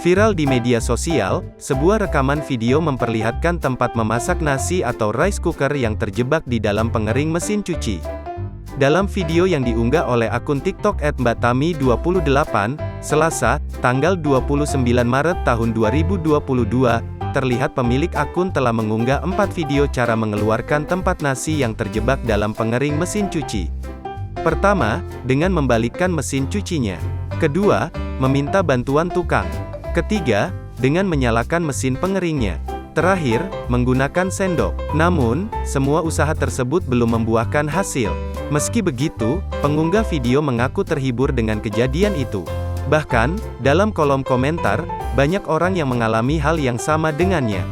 Viral di media sosial, sebuah rekaman video memperlihatkan tempat memasak nasi atau rice cooker yang terjebak di dalam pengering mesin cuci. Dalam video yang diunggah oleh akun TikTok @mbatami28, Selasa, tanggal 29 Maret tahun 2022, terlihat pemilik akun telah mengunggah 4 video cara mengeluarkan tempat nasi yang terjebak dalam pengering mesin cuci. Pertama, dengan membalikkan mesin cucinya. Kedua, meminta bantuan tukang. Ketiga, dengan menyalakan mesin pengeringnya. Terakhir, menggunakan sendok. Namun, semua usaha tersebut belum membuahkan hasil. Meski begitu, pengunggah video mengaku terhibur dengan kejadian itu. Bahkan, dalam kolom komentar, banyak orang yang mengalami hal yang sama dengannya.